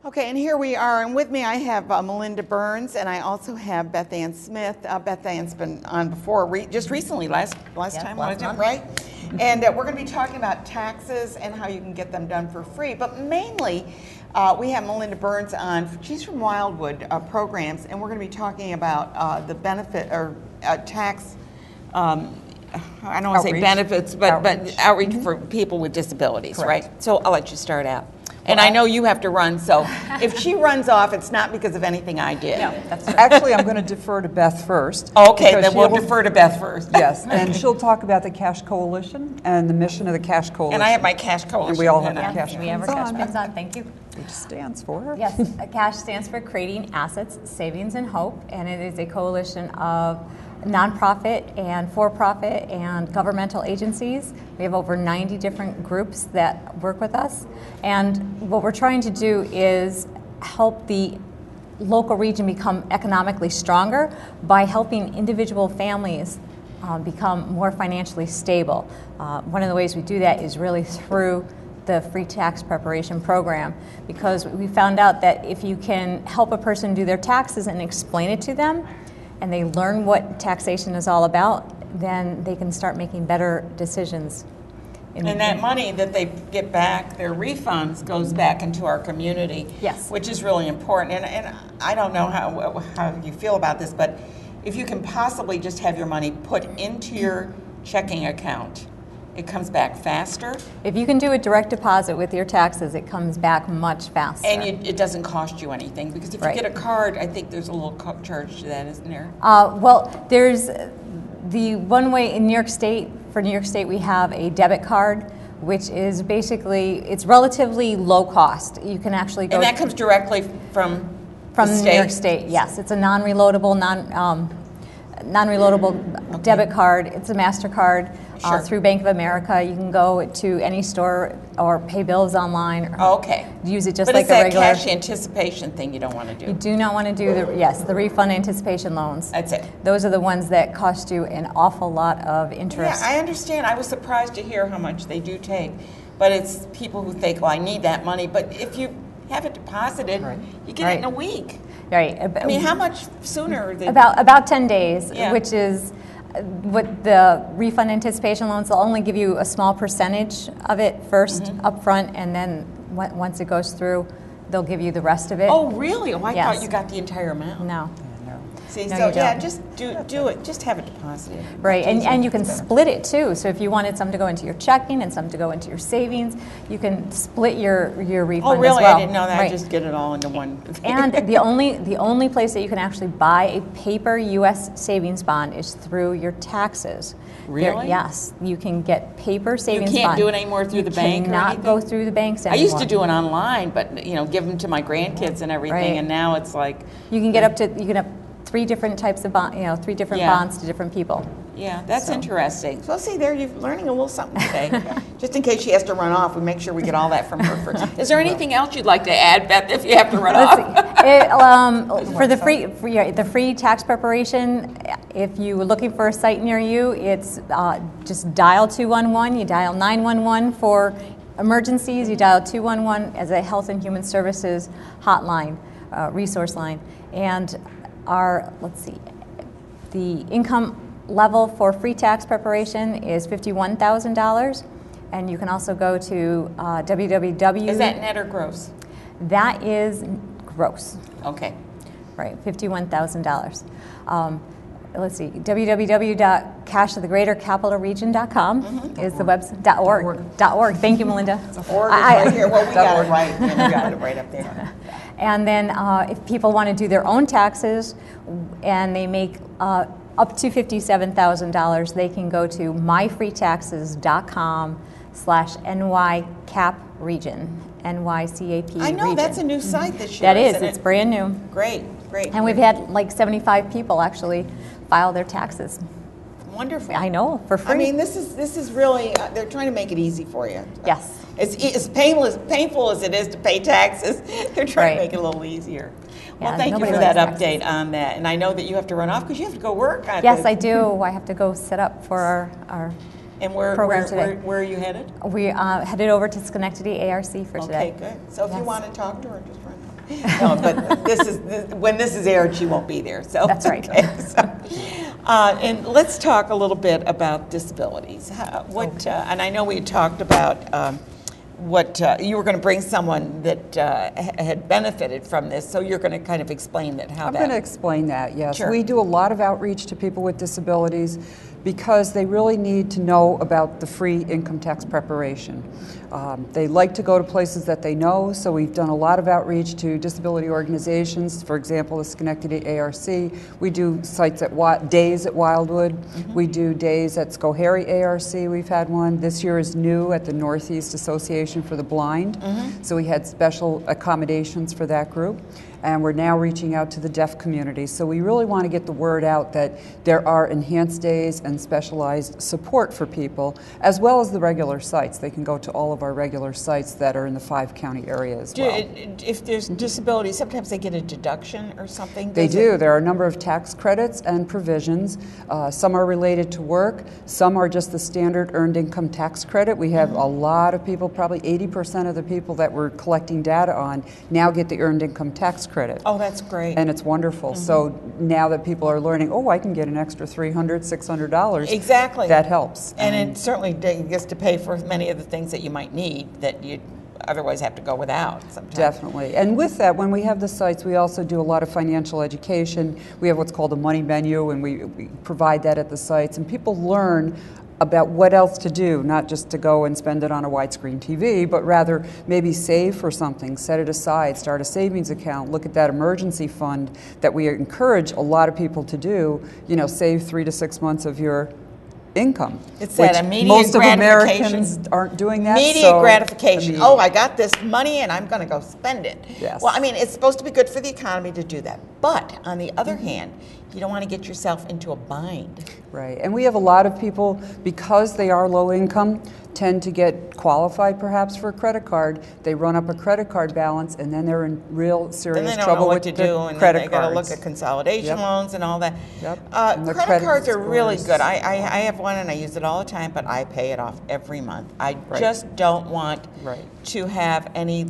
Okay, and here we are, and with me I have Melinda Burns, and I also have Beth Ann Smith. Beth Ann's been on before, just recently, last time, right? And we're going to be talking about taxes and how you can get them done for free. But mainly, we have Melinda Burns on. She's from Wildwood Programs, and we're going to be talking about the benefit or tax. I don't want to say benefits, but outreach for people with disabilities, right? So I'll let you start out. And I know you have to run, so if she runs off, it's not because of anything I did. No, that's right. Actually, I'm going to defer to Beth first. Okay, then we'll defer to Beth first. Yes, and she'll talk about the Cash Coalition and the mission of the Cash Coalition. And I have my Cash Coalition. And we all have our Cash We have our Cash pins on, thank you. Which stands for? Yes, CASH stands for Creating Assets, Savings, and Hope, and it is a coalition of nonprofit and for-profit and governmental agencies. We have over 90 different groups that work with us, and what we're trying to do is help the local region become economically stronger by helping individual families become more financially stable. One of the ways we do that is really through the free tax preparation program, because we found out that if you can help a person do their taxes and explain it to them, and they learn what taxation is all about, then they can start making better decisions. And that money that they get back, their refunds, goes back into our community, yes, which is really important. And I don't know how you feel about this, but if you can possibly just have your money put into your checking account, it comes back faster. If you can do a direct deposit with your taxes, it comes back much faster. And it doesn't cost you anything, because if you get a card, I think there's a little charge to that, isn't there? Well, there's the one way in New York State. For New York State, we have a debit card, which is basically, it's relatively low cost. You can actually go. And that comes directly from the state? New York State, yes. It's a non-reloadable, debit card. It's a MasterCard. Sure. Through Bank of America. You can go to any store or pay bills online. Okay. Use it just like a regular. But it's that cash anticipation thing you don't want to do. You do not want to do the refund anticipation loans. That's it. Those are the ones that cost you an awful lot of interest. Yeah, I understand. I was surprised to hear how much they do take. But it's people who think, well, I need that money. But if you have it deposited, you get it in a week. Right. I mean, how much sooner? About 10 days, yeah. Which is what the refund anticipation loans, they'll only give you a small percentage of it first up front, and then once it goes through, they'll give you the rest of it. Oh, really? Oh, I thought you got the entire amount. No. See, no, so yeah, just do it. Just have it deposited. Right, and you can split it too. So if you wanted some to go into your checking and some to go into your savings, you can split your refund as well. Oh, really? I didn't know that. I just get it all into one. And the only place that you can actually buy a paper U.S. savings bond is through your taxes. Really? Yes, you can get paper savings bond. You can't do it anymore through the bank. You cannot go through the banks anymore. I used to do it online, but give them to my grandkids and everything, and now it's like you can get up to three different types of bond, three different bonds to different people. Yeah, that's interesting. So see, there you're learning a little something today. Just in case she has to run off, we make sure we get all that from her first. Is there anything else you'd like to add, Beth, if you have to run off? For the free tax preparation, if you're looking for a site near you, it's just dial 211. You dial 911 for emergencies. You dial 211 as a Health and Human Services hotline, resource line, and the income level for free tax preparation is $51,000, and you can also go to www. Is that net or gross? That is gross. Okay. Right, $51,000. Let's see, www.cashofthegreatercapitalregion.com is the website. .org. Thank you, Melinda. Org is right here. Well, we got it right. We got it right up there. And then if people want to do their own taxes and they make up to $57,000, they can go to myfreetaxes.com/NYCAP region. I know, that's a new site this year. That is, it's brand new. Great. And we've had like 75 people actually file their taxes. Wonderful. I know, for free. I mean, this is really, they're trying to make it easy for you. Yes. As painful as it is to pay taxes, they're trying to make it a little easier. Well, thank you for that update on that. And I know that you have to run off because you have to go work. Yes, I do. I have to go set up for our program today. Where are you headed? We headed over to Schenectady ARC for today. Okay, good. So if you want to talk to her, just run. No, but when this is aired, she won't be there. So That's right. Okay, and let's talk a little bit about disabilities. And I know we talked about what you were going to bring someone that had benefited from this, so you're going to kind of explain that. I'm going to explain that, yes. Sure. We do a lot of outreach to people with disabilities because they really need to know about the free income tax preparation. They like to go to places that they know, so we've done a lot of outreach to disability organizations. For example, the Schenectady ARC. We do days at Wildwood. We do days at Schoharie ARC. We've had one. This year is new at the Northeast Association for the Blind. So we had special accommodations for that group. And we're now reaching out to the deaf community. So we really want to get the word out that there are enhanced days and specialized support for people, as well as the regular sites. They can go to all of our regular sites that are in the 5-county area as well. If there's disabilities, sometimes they get a deduction or something? They do. There are a number of tax credits and provisions. Some are related to work. Some are just the standard earned income tax credit. We have a lot of people, probably 80% of the people that we're collecting data on now get the earned income tax credit. Oh, that's great. And it's wonderful. So now that people are learning, oh, I can get an extra $300, $600. Exactly. That helps. And it certainly gets to pay for many of the things that you might need that you otherwise have to go without sometimes. Definitely. And with that, when we have the sites, we also do a lot of financial education. We have what's called a money menu, and we provide that at the sites. And people learn about what else to do, not just to go and spend it on a widescreen TV, but rather maybe save for something, set it aside, start a savings account, look at that emergency fund that we encourage a lot of people to do, save 3 to 6 months of your income. It's that immediate most gratification. Of Americans aren't doing that. Immediate gratification. Oh, I got this money and I'm going to go spend it. Yes. Well, I mean, it's supposed to be good for the economy to do that. But on the other hand, you don't want to get yourself into a bind. Right. And we have a lot of people, because they are low income, tend to get qualified perhaps for a credit card. They run up a credit card balance, and then they're in real serious trouble with the credit cards. And they got to look at consolidation loans and all that. Credit cards are really good. I have one and I use it all the time, but I pay it off every month. I just don't want to have any.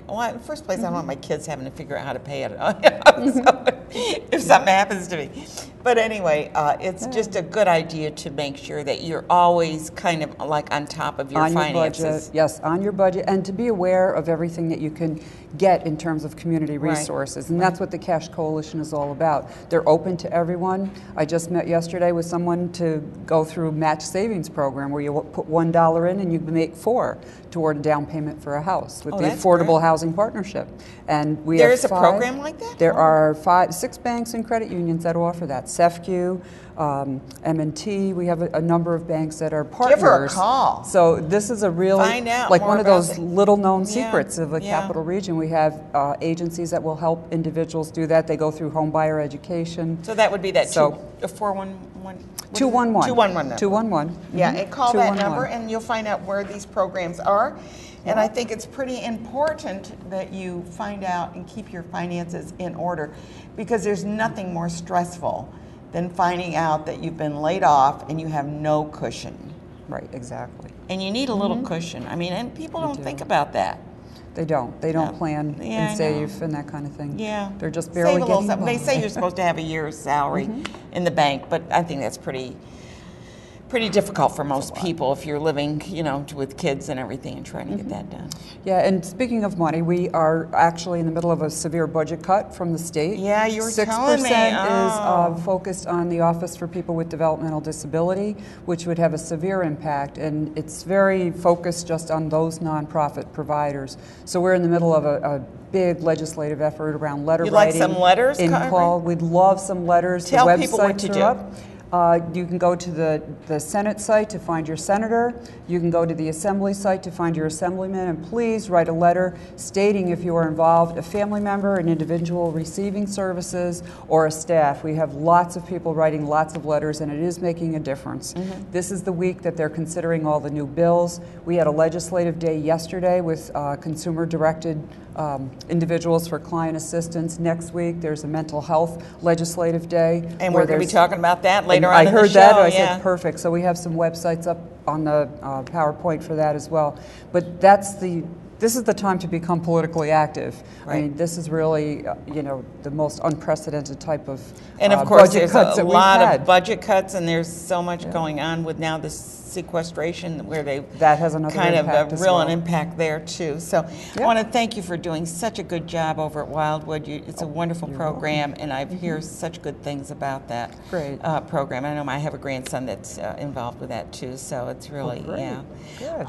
Well, in the first place, I don't want my kids having to figure out how to pay it if something happens to me. But anyway, it's just a good idea to make sure that you're always kind of like on top of your finances. Your budget, yes, on your budget, and to be aware of everything that you can get in terms of community resources. And that's what the Cash Coalition is all about. They're open to everyone. I just met yesterday with someone to go through a match savings program where you put $1 in and you make $4 toward a down payment for a house with the Affordable Housing Partnership. And we there is a program like that? There are 6 banks and credit unions that offer that. SEFCU, M&T, we have a number of banks that are partners. Give her a call. So this is a really, Find out like more one of about those little known secrets of the Capital Region. We have agencies that will help individuals do that. They go through home buyer education. So that would be that 411? 211. 211 number. 211. Yeah, and call that number and you'll find out where these programs are. And I think it's pretty important that you find out and keep your finances in order, because there's nothing more stressful than finding out that you've been laid off and you have no cushion. Right, exactly. And you need a little cushion. I mean, and people don't think about that. They don't. They don't plan and save and that kind of thing. Yeah. They're just barely getting by. They say you're supposed to have a year's salary in the bank, but I think that's pretty difficult for most people if you're living, with kids and everything and trying to get that done. Yeah, and speaking of money, we are actually in the middle of a severe budget cut from the state. Yeah, you were telling me. 6% is focused on the Office for People with Developmental Disability, which would have a severe impact, and it's very focused just on those nonprofit providers. So we're in the middle of a big legislative effort around letter writing. You'd like some letters, Carmen? We'd love some letters. Tell people what to do. You can go to the Senate site to find your senator. You can go to the Assembly site to find your assemblyman, and please write a letter stating if you are involved, a family member, an individual receiving services, or a staff. We have lots of people writing lots of letters, and it is making a difference. This is the week that they're considering all the new bills. We had a legislative day yesterday with consumer-directed individuals for client assistance. Next week, there's a mental health legislative day. And we're going to be talking about that later on I in the show. heard that, and I said, perfect. So we have some websites up on the PowerPoint for that as well. But that's the this is the time to become politically active. Right. I mean, this is really, you know, the most unprecedented type of And of course, budget there's cuts a that we've lot had. of budget cuts, and there's so much going on with now this sequestration where they That has another kind of impact a as real well. impact there too. So I Yep. want to thank you for doing such a good job over at Wildwood. It's a wonderful you're program, and I hear such good things about that Great. program. I know I have a grandson that's involved with that too, so it's really, Great. yeah. Good.